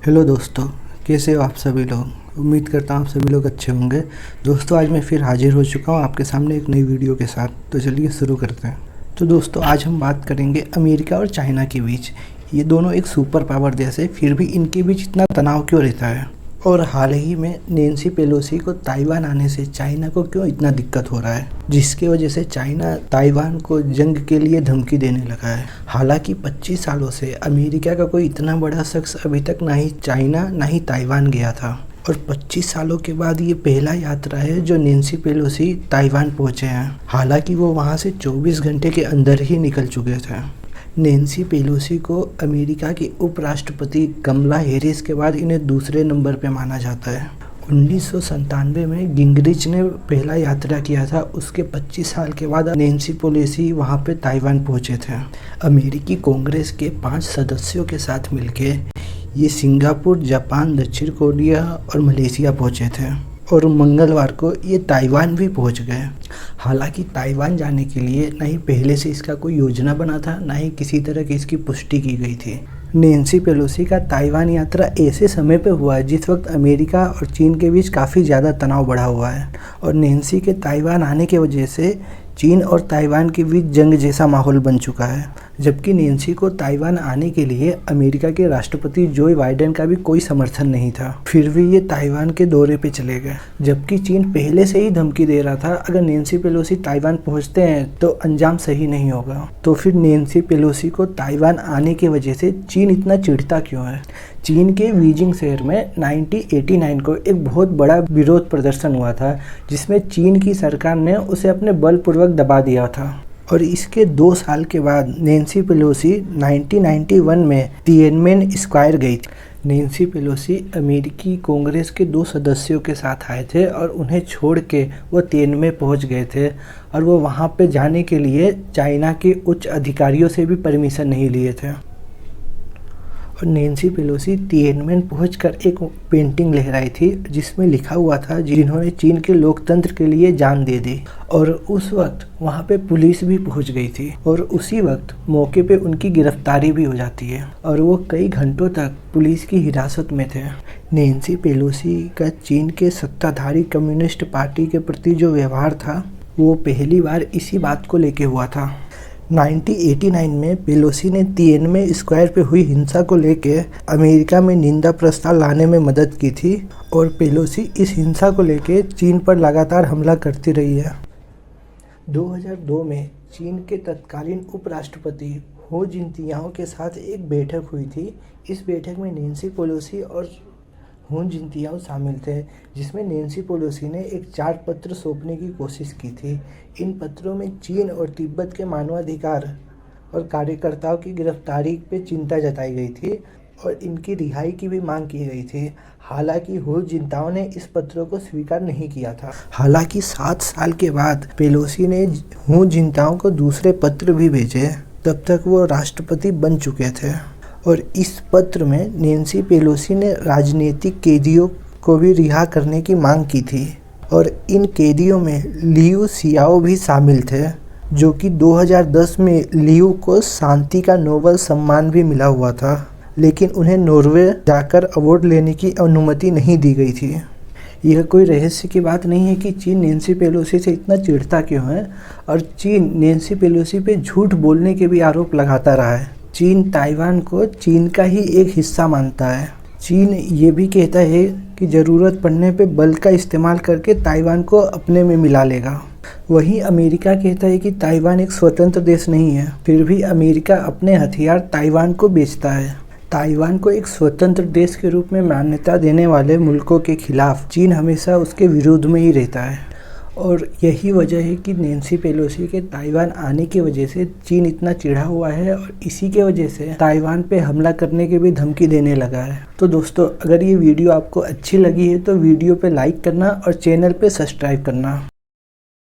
Hello दोस्तों, कैसे हो आप सभी लोग। उम्मीद करता हूँ आप सभी लोग अच्छे होंगे। दोस्तों, आज मैं फिर हाजिर हो चुका हूँ आपके सामने एक नई वीडियो के साथ। तो चलिए शुरू करते हैं। तो दोस्तों, आज हम बात करेंगे अमेरिका और चाइना के बीच। ये दोनों एक सुपर पावर देश है, फिर भी इनके बीच इतना तनाव क्यों रहता है। और हाल ही में नैन्सी पेलोसी को ताइवान आने से चाइना को क्यों इतना दिक्कत हो रहा है, जिसकी वजह से चाइना ताइवान को जंग के लिए धमकी देने लगा है। हालांकि 25 सालों से अमेरिका का कोई इतना बड़ा शख्स अभी तक ना ही चाइना ना ही ताइवान गया था, और 25 सालों के बाद ये पहला यात्रा है जो नैन्सी पेलोसी ताइवान पहुंचे हैं। हालांकि वो वहां से 24 घंटे के अंदर ही निकल चुके थे। नैन्सी पेलोसी को अमेरिका की उपराष्ट्रपति कमला हैरिस के बाद इन्हें दूसरे नंबर पे माना जाता है। 1997 में गिंगरिच ने पहला यात्रा किया था। उसके 25 साल के बाद नैन्सी पेलोसी वहाँ पे ताइवान पहुँचे थे। अमेरिकी कांग्रेस के 5 सदस्यों के साथ मिलके ये सिंगापुर, जापान, दक्षिण कोरिया और मलेशिया पहुँचे थे, और मंगलवार को ये ताइवान भी पहुंच गए। हालांकि ताइवान जाने के लिए ना ही पहले से इसका कोई योजना बना था, ना ही किसी तरह की इसकी पुष्टि की गई थी। नैन्सी पेलोसी का ताइवान यात्रा ऐसे समय पे हुआ है जिस वक्त अमेरिका और चीन के बीच काफ़ी ज़्यादा तनाव बढ़ा हुआ है, और नैन्सी के ताइवान आने की वजह से चीन और ताइवान के बीच जंग जैसा माहौल बन चुका है। जबकि नैन्सी को ताइवान आने के लिए अमेरिका के राष्ट्रपति जो बाइडेन का भी कोई समर्थन नहीं था, फिर भी ये ताइवान के दौरे पे चले गए। जबकि चीन पहले से ही धमकी दे रहा था, अगर नैन्सी पेलोसी ताइवान पहुंचते हैं तो अंजाम सही नहीं होगा। तो फिर नैन्सी पेलोसी को ताइवान आने की वजह से चीन इतना चिढ़ता क्यों है। चीन के बीजिंग शहर में 1989 को एक बहुत बड़ा विरोध प्रदर्शन हुआ था, जिसमें चीन की सरकार ने उसे अपने बलपूर्वक दबा दिया था। और इसके 2 साल के बाद नैन्सी पेलोसी 1991 में तिएनमेन स्क्वायर गई थी। नैन्सी पेलोसी अमेरिकी कांग्रेस के 2 सदस्यों के साथ आए थे, और उन्हें छोड़ के वो तिएनमेन पहुंच गए थे, और वो वहां पे जाने के लिए चाइना के उच्च अधिकारियों से भी परमिशन नहीं लिए थे। और नैन्सी पेलोसी तिएनमेन पहुंचकर एक पेंटिंग लहराई थी जिसमें लिखा हुआ था, जिन्होंने चीन के लोकतंत्र के लिए जान दे दी। और उस वक्त वहां पे पुलिस भी पहुंच गई थी, और उसी वक्त मौके पे उनकी गिरफ्तारी भी हो जाती है, और वो कई घंटों तक पुलिस की हिरासत में थे। नैन्सी पेलोसी का चीन के सत्ताधारी कम्युनिस्ट पार्टी के प्रति जो व्यवहार था, वो पहली बार इसी बात को लेके हुआ था। 1989 में पेलोसी ने तिएनमेन स्क्वायर पे हुई हिंसा को लेके अमेरिका में निंदा प्रस्ताव लाने में मदद की थी, और पेलोसी इस हिंसा को लेके चीन पर लगातार हमला करती रही है। 2002 में चीन के तत्कालीन उपराष्ट्रपति हो जिनताओ के साथ एक बैठक हुई थी। इस बैठक में नैन्सी पेलोसी और हो जिनताओ शामिल थे, जिसमें नैन्सी पेलोसी ने एक 4 पत्र सौंपने की कोशिश की थी। इन पत्रों में चीन और तिब्बत के मानवाधिकार और कार्यकर्ताओं की गिरफ्तारी पे चिंता जताई गई थी, और इनकी रिहाई की भी मांग की गई थी। हालांकि हो जिनताओ ने इस पत्रों को स्वीकार नहीं किया था। हालांकि 7 साल के बाद पेलोसी ने हो जिनताओ को दूसरे पत्र भी भेजे। तब तक वो राष्ट्रपति बन चुके थे, और इस पत्र में नैन्सी पेलोसी ने राजनीतिक कैदियों को भी रिहा करने की मांग की थी, और इन कैदियों में लियू सियाओ भी शामिल थे, जो कि 2010 में लियू को शांति का नोबेल सम्मान भी मिला हुआ था, लेकिन उन्हें नॉर्वे जाकर अवार्ड लेने की अनुमति नहीं दी गई थी। यह कोई रहस्य की बात नहीं है कि चीन नैन्सी पेलोसी से इतना चिढ़ता क्यों है, और चीन नैन्सी पेलोसी पे झूठ बोलने के भी आरोप लगाता रहा है। चीन ताइवान को चीन का ही एक हिस्सा मानता है। चीन ये भी कहता है कि ज़रूरत पड़ने पे बल का इस्तेमाल करके ताइवान को अपने में मिला लेगा। वहीं अमेरिका कहता है कि ताइवान एक स्वतंत्र देश नहीं है, फिर भी अमेरिका अपने हथियार ताइवान को बेचता है। ताइवान को एक स्वतंत्र देश के रूप में मान्यता देने वाले मुल्कों के खिलाफ चीन हमेशा उसके विरोध में ही रहता है, और यही वजह है कि नैन्सी पेलोसी के ताइवान आने की वजह से चीन इतना चिढ़ा हुआ है, और इसी के वजह से ताइवान पे हमला करने की भी धमकी देने लगा है। तो दोस्तों, अगर ये वीडियो आपको अच्छी लगी है तो वीडियो पे लाइक करना और चैनल पे सब्सक्राइब करना।